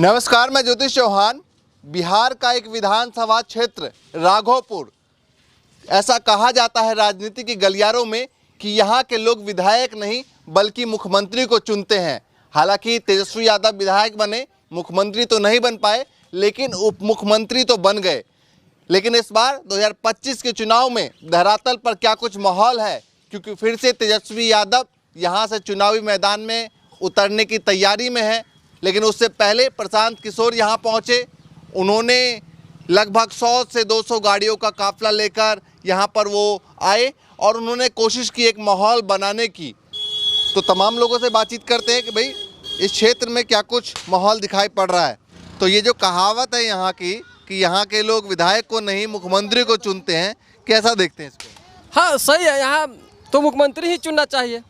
नमस्कार, मैं ज्योतिष चौहान। बिहार का एक विधानसभा क्षेत्र राघोपुर, ऐसा कहा जाता है राजनीति के गलियारों में कि यहाँ के लोग विधायक नहीं बल्कि मुख्यमंत्री को चुनते हैं। हालांकि तेजस्वी यादव विधायक बने, मुख्यमंत्री तो नहीं बन पाए, लेकिन उप मुख्यमंत्री तो बन गए। लेकिन इस बार 2025 के चुनाव में धरातल पर क्या कुछ माहौल है, क्योंकि फिर से तेजस्वी यादव यहाँ से चुनावी मैदान में उतरने की तैयारी में है। लेकिन उससे पहले प्रशांत किशोर यहाँ पहुँचे। उन्होंने लगभग 100 से 200 गाड़ियों का काफिला लेकर यहाँ पर वो आए और उन्होंने कोशिश की एक माहौल बनाने की। तो तमाम लोगों से बातचीत करते हैं कि भाई इस क्षेत्र में क्या कुछ माहौल दिखाई पड़ रहा है। तो ये जो कहावत है यहाँ की कि यहाँ के लोग विधायक को नहीं मुख्यमंत्री को चुनते हैं, कैसा देखते हैं इसको? हाँ सही है, यहाँ तो मुख्यमंत्री ही चुनना चाहिए।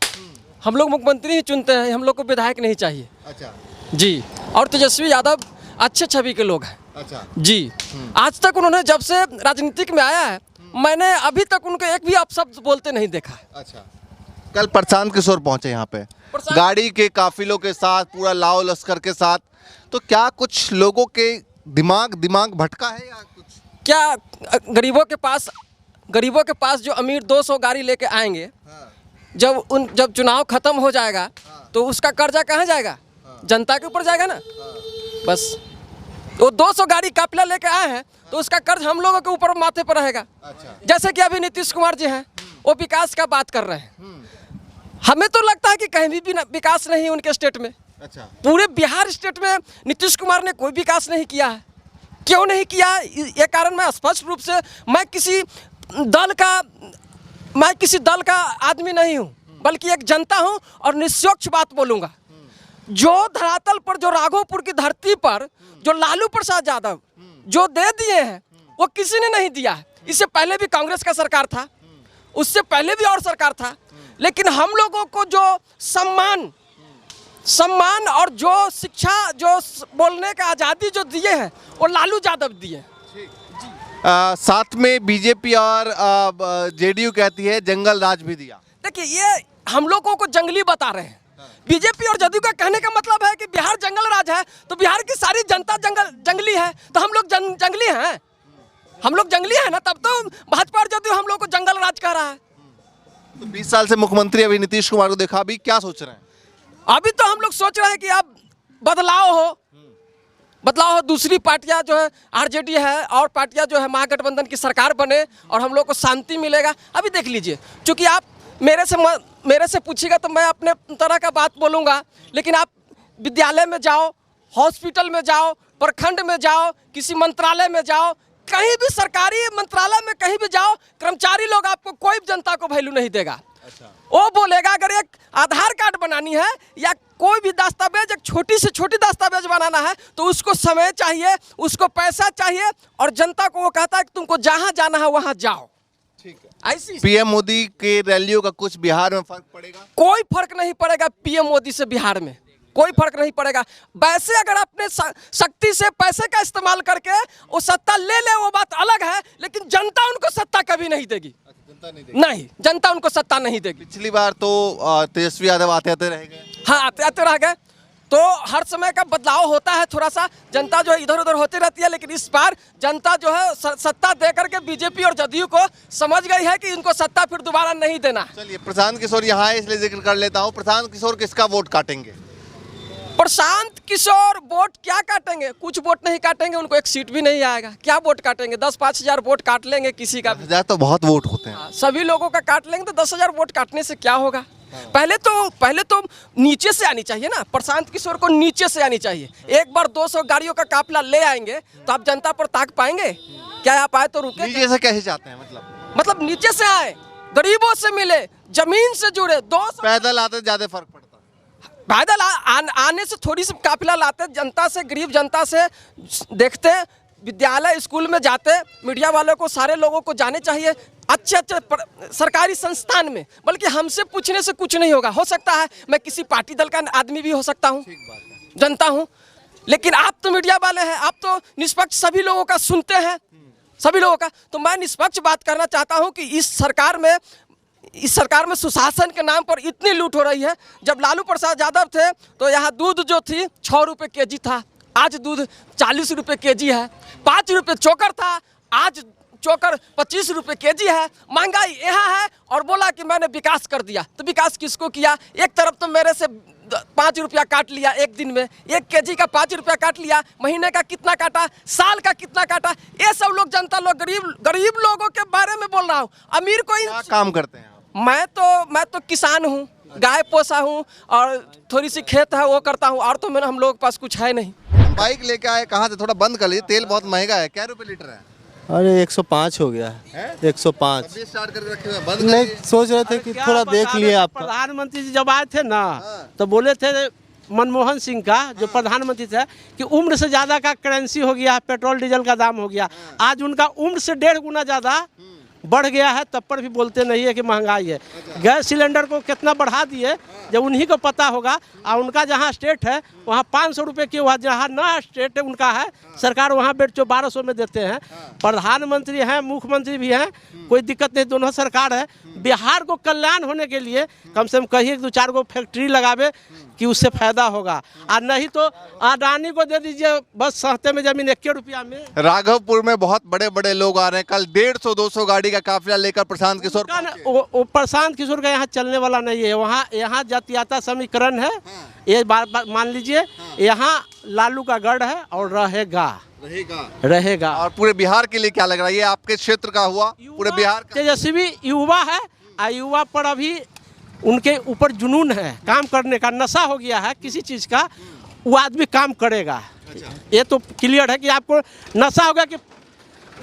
हम लोग मुख्यमंत्री ही चुनते हैं, हम लोग को विधायक नहीं चाहिए। अच्छा जी, और तेजस्वी यादव अच्छे छवि के लोग हैं। अच्छा जी, आज तक उन्होंने जब से राजनीतिक में आया है, मैंने अभी तक उनको एक भी अपशब्द बोलते नहीं देखा है। अच्छा, कल प्रशांत किशोर पहुंचे यहाँ पे गाड़ी के काफिलों के साथ, पूरा लाओ लश्कर के साथ। तो क्या कुछ लोगों के दिमाग भटका है या कुछ? क्या गरीबों के पास जो अमीर 200 गाड़ी लेके आएंगे, जब चुनाव खत्म हो जाएगा तो उसका कर्जा कहाँ जाएगा? जनता के ऊपर जाएगा ना। बस वो 200 गाड़ी काफिला लेके आए हैं तो उसका कर्ज हम लोगों के ऊपर माथे पर रहेगा। अच्छा। जैसे कि अभी नीतीश कुमार जी हैं, वो विकास का बात कर रहे हैं। हमें तो लगता है कि कहीं भी विकास नहीं है उनके स्टेट में। अच्छा। पूरे बिहार स्टेट में नीतीश कुमार ने कोई विकास नहीं किया है। क्यों नहीं किया, ये कारण मैं स्पष्ट रूप से, मैं किसी दल का आदमी नहीं हूँ, बल्कि एक जनता हूँ और निष्पक्ष बात बोलूँगा। जो धरातल पर, जो राघोपुर की धरती पर जो लालू प्रसाद यादव जो दे दिए हैं, वो किसी ने नहीं दिया है। इससे पहले भी कांग्रेस का सरकार था, उससे पहले भी और सरकार था, लेकिन हम लोगों को जो सम्मान और जो शिक्षा, जो बोलने का आज़ादी जो दिए हैं, वो लालू यादव दिए। साथ में बीजेपी और जेडीयू कहती है जंगल राज भी दिया। देखिए, ये हम लोगों को जंगली बता रहे हैं। बीजेपी और जदयू का कहने का मतलब है कि बिहार जंगल राज है, तो बिहार की सारी जनता जंगली है, तो हम लोग जंगली हैं। हम लोग जंगली हैं ना, तब तो भाजपा और जदयू हम लोग को जंगल राज कह रहा है। तो 20 साल से मुख्यमंत्री अभी नीतीश कुमार को देखा, अभी क्या सोच रहे हैं? अभी तो हम लोग सोच रहे हैं कि अब बदलाव हो, दूसरी पार्टियां जो है आरजेडी है और पार्टियां जो है महागठबंधन की सरकार बने और हम लोग को शांति मिलेगा। अभी देख लीजिए, चूंकि आप मेरे से पूछिएगा तो मैं अपने तरह का बात बोलूँगा, लेकिन आप विद्यालय में जाओ, हॉस्पिटल में जाओ, प्रखंड में जाओ, किसी मंत्रालय में जाओ, कहीं भी सरकारी मंत्रालय में कहीं भी जाओ, कर्मचारी लोग आपको, कोई जनता को वैल्यू नहीं देगा। अच्छा। वो बोलेगा अगर एक आधार कार्ड बनानी है या कोई भी दस्तावेज, एक छोटी से छोटी दस्तावेज बनाना है, तो उसको समय चाहिए, उसको पैसा चाहिए, और जनता को वो कहता है कि तुमको जहाँ जाना है वहाँ जाओ। ठीक है। ऐसी पीएम मोदी के रैलियों का कुछ बिहार में फर्क पड़ेगा? कोई फर्क नहीं पड़ेगा पीएम मोदी से बिहार में, कोई फर्क नहीं पड़ेगा। वैसे अगर अपने शक्ति से पैसे का इस्तेमाल करके वो सत्ता ले ले, वो बात अलग है, लेकिन जनता उनको सत्ता कभी नहीं देगी। नहीं, जनता उनको सत्ता नहीं देगी। पिछली बार तो तेजस्वी यादव आते आते रह गए। हाँ, आते आते रह गए। तो हर समय का बदलाव होता है, थोड़ा सा जनता जो है इधर उधर होती रहती है, लेकिन इस बार जनता जो है सत्ता दे करके बीजेपी और जदयू को समझ गई है कि इनको सत्ता फिर दोबारा नहीं देना। चलिए, प्रशांत किशोर यहाँ है इसलिए जिक्र कर लेता हूँ। प्रशांत किशोर किसका वोट काटेंगे? प्रशांत किशोर वोट क्या काटेंगे? कुछ वोट नहीं काटेंगे, उनको एक सीट भी नहीं आएगा। क्या वोट काटेंगे? 10-5 हजार वोट काट लेंगे किसी का भी। तो बहुत वोट होते हैं। सभी लोगों का काट लेंगे तो 10 हजार वोट काटने से क्या होगा? पहले तो नीचे से आनी चाहिए ना, प्रशांत किशोर को नीचे से आनी चाहिए। एक बार 200 गाड़ियों का काफिला ले आएंगे तो आप जनता पर ताक पाएंगे क्या? आप आए तो रुके। नीचे से कैसे चाहते हैं? मतलब नीचे से आए, गरीबों से मिले, जमीन से जुड़े। 200 पैदल आते ज्यादा फर्क पड़ता है। पैदल आने से थोड़ी सी काफिला लाते, जनता से, गरीब जनता से देखते, विद्यालय स्कूल में जाते, मीडिया वालों को, सारे लोगों को जाने चाहिए अच्छे सरकारी संस्थान में। बल्कि हमसे पूछने से कुछ नहीं होगा। हो सकता है मैं किसी पार्टी दल का आदमी भी हो सकता हूँ, जनता हूँ, लेकिन आप तो मीडिया वाले हैं, आप तो निष्पक्ष सभी लोगों का सुनते हैं, सभी लोगों का। तो मैं निष्पक्ष बात करना चाहता हूँ कि इस सरकार में सुशासन के नाम पर इतनी लूट हो रही है। जब लालू प्रसाद यादव थे तो यहाँ दूध जो थी 6 रुपये केजी था, आज दूध 40 रुपये केजी है। 5 रुपये चोकर था, आज चोकर 25 रुपये केजी है। महंगाई यहाँ है और बोला कि मैंने विकास कर दिया। तो विकास किसको किया? एक तरफ तो मेरे से 5 रुपया काट लिया एक दिन में, 1 केजी का 5 रुपया काट लिया, महीने का कितना काटा, साल का कितना काटा। ये सब लोग, जनता लोग, गरीब लोगों के बारे में बोल रहा हूँ। अमीर कोई क्या काम करते हैं आप? मैं तो किसान हूँ, गाय पोसा हूँ और थोड़ी सी खेत है वो करता हूँ, और तो मैंने हम लोग के पास कुछ है नहीं। बाइक लेके आए कहाँ से? थोड़ा बंद कर लीजिए, तेल बहुत महंगा है। क्या रुपए लीटर है? अरे 105 हो गया है 105। अभी स्टार्ट करके रखे हुए हैं, बंद कर नहीं, दिए। सोच रहे थे कि थोड़ा देख लिए आपका। प्रधानमंत्री जी जब आए थे ना तो बोले थे मनमोहन सिंह का, जो प्रधानमंत्री थे, कि उम्र से ज़्यादा का करेंसी हो गया, पेट्रोल डीजल का दाम हो गया। आज उनका उम्र से 1.5 गुना ज़्यादा बढ़ गया है, तब पर भी बोलते नहीं है कि महंगाई है। गैस सिलेंडर को कितना बढ़ा दिए, जब उन्हीं को पता होगा। और उनका जहाँ स्टेट है वहाँ 500 रुपये की, वहाँ जहाँ नया स्टेट है उनका है, सरकार वहाँ बेच 1200 में देते हैं। प्रधानमंत्री हैं, मुख्यमंत्री भी हैं, कोई दिक्कत नहीं, दोनों सरकार है। बिहार को कल्याण होने के लिए कम से कम कहिए 2-4 गो फैक्ट्री लगावे कि उससे फायदा होगा। और नहीं तो अडानी को दे दीजिए, बस सहते में जमीन 1 रुपया में। राघवपुर में बहुत बड़े बड़े लोग आ रहे हैं। कल 150-200 गाड़ी का काफिला लेकर प्रशांत किशोर वो प्रशांत किशोर का यहाँ चलने वाला नहीं है। वहाँ यहाँ जातीयता समीकरण है, ये बात मान लीजिए। यहाँ लालू का गढ़ है और रहेगा। और पूरे बिहार के लिए क्या लग रहा है? ये आपके क्षेत्र का हुआ, पूरे बिहार का। तेजस्वी युवा है, और युवा पर अभी उनके ऊपर जुनून है, काम करने का नशा हो गया है किसी चीज़ का, वो आदमी काम करेगा। ये तो क्लियर है कि आपको नशा होगा कि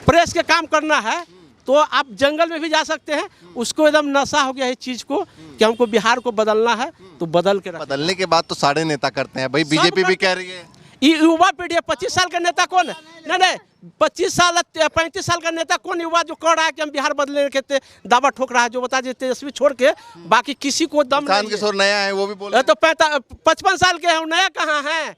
प्रेस के काम करना है तो आप जंगल में भी जा सकते हैं। उसको एकदम नशा हो गया है इस चीज़ को कि हमको बिहार को बदलना है, तो बदल के बदलने के बाद तो सारे नेता करते हैं भाई। बीजेपी भी कह रही है। ये युवा पीढ़ी है। 25 साल का नेता कौन है? नहीं, 25 साल 35 साल का नेता कौन युवा जो कह रहा है कि हम बिहार बदलने के दावा ठोक रहा है? जो बता देते तेजस्वी छोड़ के बाकी किसी को दम प्रशांत किशोर नया है, वो भी बोल रहे हैं। तो 55 साल के हैं, नया कहाँ है?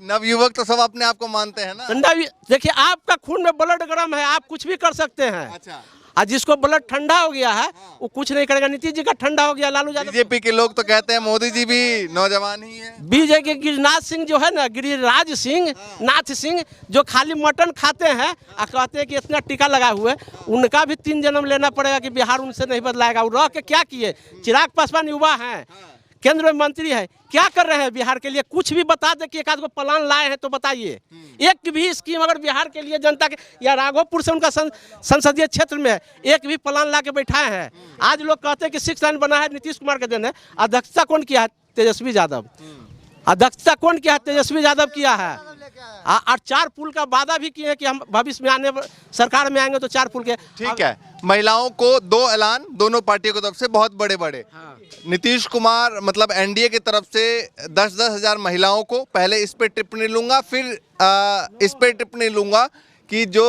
नवयुवक तो सब अपने आप को मानते हैं ना। देखिए, आपका खून में ब्लड गर्म है, आप कुछ भी कर सकते हैं। अच्छा। और जिसको ब्लड ठंडा हो गया है वो कुछ नहीं करेगा। नीतीश जी का ठंडा हो गया, लालू यादव। बीजेपी के लोग तो कहते हैं मोदी जी भी नौजवान ही है। बीजेपी के गिरिराज सिंह जो है ना, गिरिराज सिंह, नाथ सिंह, जो खाली मटन खाते हैं और कहते हैं कि इतना टीका लगा हुए, उनका भी 3 जन्म लेना पड़ेगा कि बिहार उनसे नहीं बदलाएगा। वो रह के क्या किए? चिराग पासवान युवा हैं, केंद्र में मंत्री है, क्या कर रहे हैं बिहार के लिए? कुछ भी बता दे कि एक आध को प्लान लाए हैं तो बताइए। एक भी स्कीम अगर बिहार के लिए जनता के, या राघवपुर से उनका संसदीय क्षेत्र में एक भी प्लान ला के बैठाए हैं? आज लोग कहते हैं कि 6 लाइन बना है, नीतीश कुमार के दिन है। अध्यक्षता कौन किया है? तेजस्वी यादव। अध्यक्षता कौन किया है? तेजस्वी यादव किया है। और 4 पुल का वादा भी किए हैं कि हम भविष्य में आने सरकार में आएंगे तो 4 पुल के। ठीक है, महिलाओं को 2 ऐलान दोनों पार्टियों की तरफ से बहुत बड़े बड़े। नीतीश कुमार मतलब एनडीए की तरफ से 10-10 हजार महिलाओं को, पहले इस पे टिप्पणी लूंगा, फिर इस पे टिप्पणी लूंगा कि जो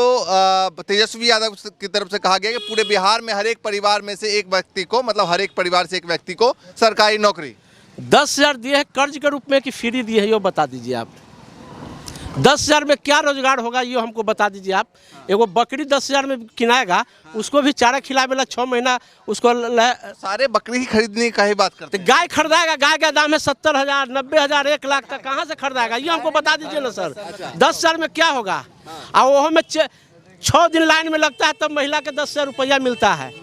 तेजस्वी यादव की तरफ से कहा गया कि पूरे बिहार में हर एक परिवार में से एक व्यक्ति को, मतलब हर एक परिवार से एक व्यक्ति को सरकारी नौकरी। 10,000 दिए है कर्ज के रूप में कि फ्री दिए है, ये बता दीजिए आप। 10,000 में क्या रोजगार होगा ये हमको बता दीजिए आप। एगो बकरी 10,000 में किनाएगा, उसको भी चारा खिलावेला 6 महीना उसको सारे बकरी ही खरीदने का ही बात करते हैं। गाय खरीदाएगा, गाय का दाम है 70,000, 90,000, 1 लाख तक, कहाँ से खरीदाएगा ये हमको बता दीजिए ना सर। 10,000 में क्या होगा? और वो में 6 दिन लाइन में लगता है तब महिला के 10,000 रुपया मिलता है।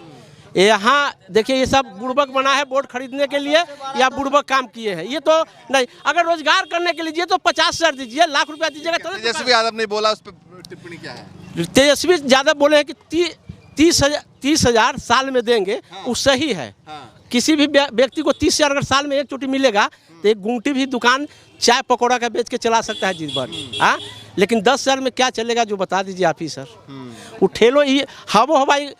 यहाँ देखिए, ये सब बुड़बक बना है वोट खरीदने के लिए, या बुड़बक काम किए हैं ये तो नहीं। अगर रोजगार करने के लिए तो 50,000 दीजिए, लाख रुपया दीजिएगा। तेजस्वी यादव ने बोला, उस पर टिप्पणी क्या है? तेजस्वी यादव बोले हैं कि 30,000 साल में देंगे। वो सही है। किसी भी व्यक्ति को 30,000 अगर साल में एक चोटी मिलेगा तो एक गुंगटी भी दुकान चाय पकौड़ा का बेच के चला सकता है जीत भर। हाँ, लेकिन 10,000 में क्या चलेगा जो बता दीजिए आप ही सर। वो ठेलो ये हवो हवाई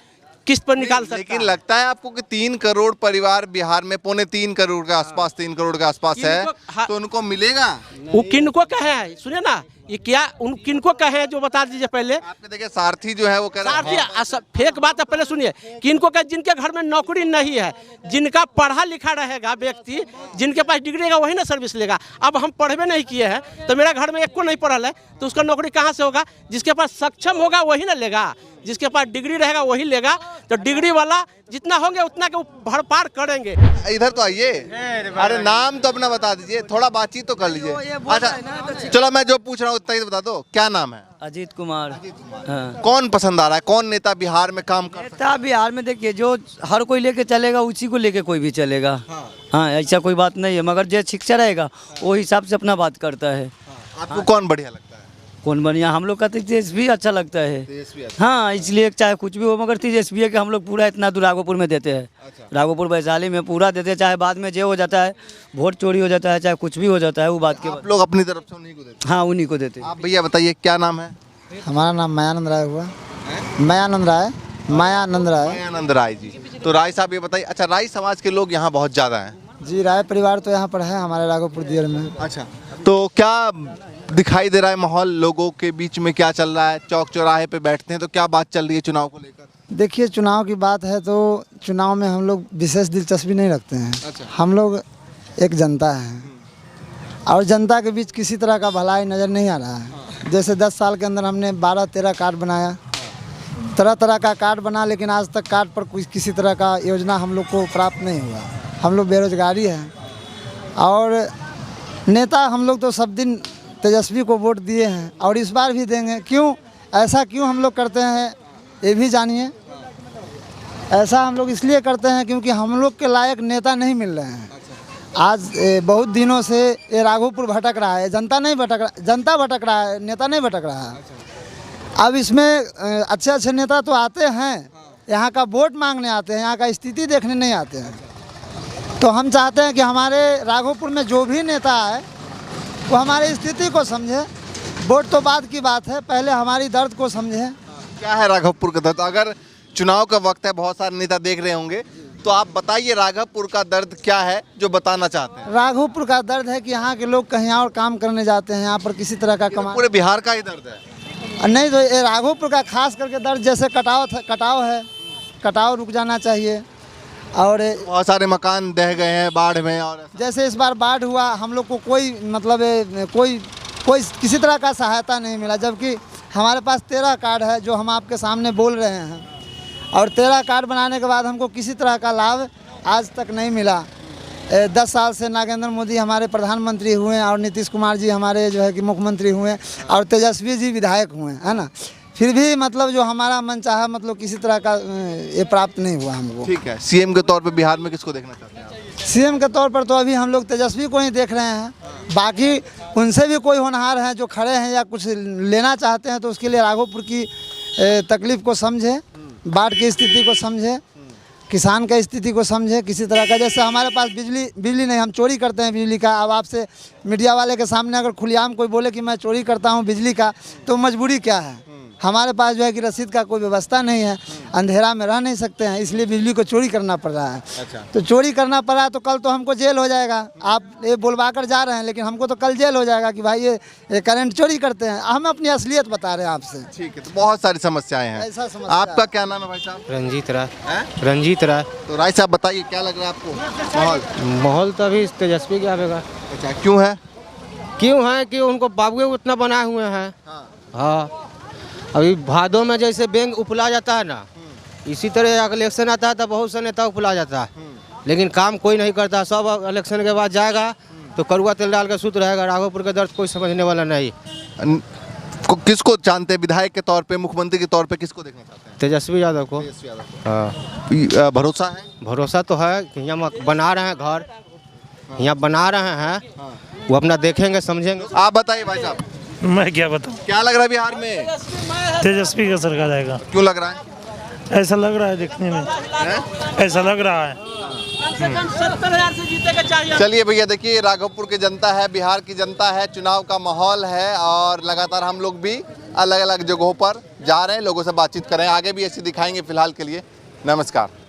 किस्त पर निकाल सकता है। लेकिन लगता है आपको कि 3 करोड़ परिवार बिहार में, 3.25 करोड़ के आसपास, 3 करोड़ के आसपास है, तो उनको मिलेगा? वो किनको कहे हैं? सुनिए ना, ये क्या उन किनको कहे हैं जो बता दीजिए पहले। आपने देखिए सारथी जो है वो कह रहा है सारथी फेक बात है। पहले सुनिए, किनको कहे? जिनके घर में नौकरी नहीं है, जिनका पढ़ा लिखा रहेगा व्यक्ति, जिनके पास डिग्री रहेगा वही ना सर्विस लेगा। अब हम पढ़वे नहीं किए हैं तो मेरा घर में एक को नहीं पढ़ल है तो उसका नौकरी कहाँ से होगा? जिसके पास सक्षम होगा वही ना लेगा। जिसके पास डिग्री रहेगा वही लेगा। तो डिग्री वाला जितना होंगे उतना के भरपार करेंगे। इधर तो आइए। अरे नाम तो अपना बता दीजिए, थोड़ा बातचीत तो कर लीजिए। अच्छा चलो, मैं जो पूछ रहा हूँ उतना ही तो बता दो। क्या नाम है? अजीत कुमार। हाँ। कौन पसंद आ रहा है? कौन नेता बिहार में काम कर सकता नेता बिहार में देखिए, जो हर कोई लेके चलेगा उसी को लेके कोई भी चलेगा। हाँ, ऐसा कोई बात नहीं है, मगर जो शिक्षा रहेगा वो हिसाब से अपना बात करता है। है? आपको कौन बढ़िया लगता है? कौन बढ़िया? हम लोग का तेजस्वी अच्छा लगता है। तेजस्वी अच्छा। हाँ, इसलिए चाहे कुछ भी हो, मगर तेजस्वी है कि हम लोग पूरा इतना दूर राघोपुर में देते हैं। अच्छा। राघोपुर वैशाली में पूरा देते हैं, चाहे बाद में जो हो जाता है, वोट चोरी हो जाता है, चाहे कुछ भी हो जाता है, वो बात के आप लोग अपनी तरफ से उन्हीं को देते हाँ, उन्हीं को देते हैं। हैं। आप भैया बताइए क्या नाम है? हमारा नाम मायानंद राय हुआ। मायानंद राय। मायानंद राय आनंद राय जी। तो राय साहब ये बताइए, अच्छा राय समाज के लोग यहाँ बहुत ज़्यादा हैं। जी, राय परिवार तो यहाँ पर है हमारे राघोपुर दियर में। अच्छा, तो क्या दिखाई दे रहा है माहौल लोगों के बीच में? क्या चल रहा है? चौक चौराहे पे बैठते हैं तो क्या बात चल रही है चुनाव को लेकर? देखिए, चुनाव की बात है तो चुनाव में हम लोग विशेष दिलचस्पी नहीं रखते हैं। अच्छा। हम लोग एक जनता है और जनता के बीच किसी तरह का भलाई नज़र नहीं आ रहा है। जैसे 10 साल के अंदर हमने 12-13 कार्ड बनाया, तरह तरह का कार्ड बना, लेकिन आज तक कार्ड पर किसी तरह का योजना हम लोग को प्राप्त नहीं हुआ। हम लोग बेरोजगारी है और नेता हम लोग तो सब दिन तेजस्वी को वोट दिए हैं और इस बार भी देंगे। क्यों ऐसा क्यों हम लोग करते हैं ये भी जानिए। ऐसा हम लोग इसलिए करते हैं क्योंकि हम लोग के लायक नेता नहीं मिल रहे हैं। आज बहुत दिनों से ये राघोपुर भटक रहा है, जनता नहीं भटक रहा, जनता भटक रहा है, नेता नहीं भटक रहा है। अब इसमें अच्छे अच्छे नेता तो आते हैं, यहाँ का वोट मांगने आते हैं, यहाँ का स्थिति देखने नहीं आते हैं। तो हम चाहते हैं कि हमारे राघोपुर में जो भी नेता आए वो हमारी स्थिति को समझे। वोट तो बाद की बात है, पहले हमारी दर्द को समझे। क्या है राघवपुर का दर्द? अगर चुनाव का वक्त है, बहुत सारे नेता देख रहे होंगे, तो आप बताइए राघवपुर का दर्द क्या है जो बताना चाहते हैं? राघोपुर का दर्द है कि यहाँ के लोग कहीं और काम करने जाते हैं, यहाँ पर किसी तरह का कमा पूरे बिहार का ही दर्द है। नहीं। तो ये राघोपुर का खास करके दर्द, जैसे कटाव है, कटाव रुक जाना चाहिए। और बहुत सारे मकान दह गए हैं बाढ़ में, और जैसे इस बार बाढ़ हुआ, हम लोग को कोई मतलब कोई किसी तरह का सहायता नहीं मिला, जबकि हमारे पास 13 कार्ड है जो हम आपके सामने बोल रहे हैं। और 13 कार्ड बनाने के बाद हमको किसी तरह का लाभ आज तक नहीं मिला। 10 साल से नागेंद्र मोदी हमारे प्रधानमंत्री हुए और नीतीश कुमार जी हमारे जो है कि मुख्यमंत्री हुए और तेजस्वी जी विधायक हुए, है ना। फिर भी मतलब जो हमारा मन चाहा मतलब किसी तरह का ये प्राप्त नहीं हुआ हमको। ठीक है, सीएम के तौर पे बिहार में किसको देखना चाहते हैं आप? सीएम के तौर पर तो अभी हम लोग तेजस्वी को ही देख रहे हैं। बाकी उनसे भी कोई होनहार हैं जो खड़े हैं या कुछ लेना चाहते हैं तो उसके लिए राघोपुर की तकलीफ़ को समझे, बाढ़ की स्थिति को समझे, किसान का स्थिति को समझे। किसी तरह का जैसे हमारे पास बिजली नहीं, हम चोरी करते हैं बिजली का। अब आपसे मीडिया वाले के सामने अगर खुलेआम कोई बोले कि मैं चोरी करता हूँ बिजली का, तो मजबूरी क्या है? हमारे पास जो है कि रसीद का कोई व्यवस्था नहीं है, अंधेरा में रह नहीं सकते हैं, इसलिए बिजली को चोरी करना पड़ रहा है। अच्छा। तो चोरी करना पड़ा तो कल तो हमको जेल हो जाएगा। आप ये बोलवा कर जा रहे हैं, लेकिन हमको तो कल जेल हो जाएगा कि भाई ये करंट चोरी करते हैं। हम अपनी असलियत बता रहे हैं आपसे। ठीक है, तो बहुत सारी समस्याएं हैं। ऐसा समस्या आपका क्या नाम है भाई साहब? रंजीत राय। हैं? रंजीत राय। तो राय साहब बताइए क्या लग रहा है आपको माहौल? माहौल तो अभी तेजस्वी के आवेगा। अच्छा, क्यों है? क्यों है कि उनको बाबुए उतना बनाए हुए हैं। हाँ, अभी भादों में जैसे बैंक उपला जाता है ना, इसी तरह इलेक्शन आता है तो बहुत से नेता उपला जाता है, लेकिन काम कोई नहीं करता। सब इलेक्शन के बाद जाएगा तो कड़ुआ तेल डाल के सूत रहेगा। राघोपुर का दर्द कोई समझने वाला नहीं। किसको जानते हैं विधायक के तौर पे, मुख्यमंत्री के तौर पे किसको देखना चाहते हैं? तेजस्वी यादव को। हाँ, भरोसा है? भरोसा तो है कि यहाँ बना रहे हैं घर, यहाँ बना रहे हैं, वो अपना देखेंगे समझेंगे। आप बताइए भाई साहब। मैं क्या बताऊं, क्या लग रहा है बिहार में? तेजस्वी का सरकार आएगा। क्यों लग रहा है? ऐसा लग रहा है देखने में, ऐसा लग रहा है। 70,000 से जीते के चाहिए। चलिए भैया, देखिए राघोपुर की जनता है, बिहार की जनता है, चुनाव का माहौल है और लगातार हम लोग भी अलग अलग जगहों पर जा रहे हैं, लोगों से बातचीत कर रहे हैं। आगे भी ऐसे दिखाएंगे फिलहाल के लिए। नमस्कार।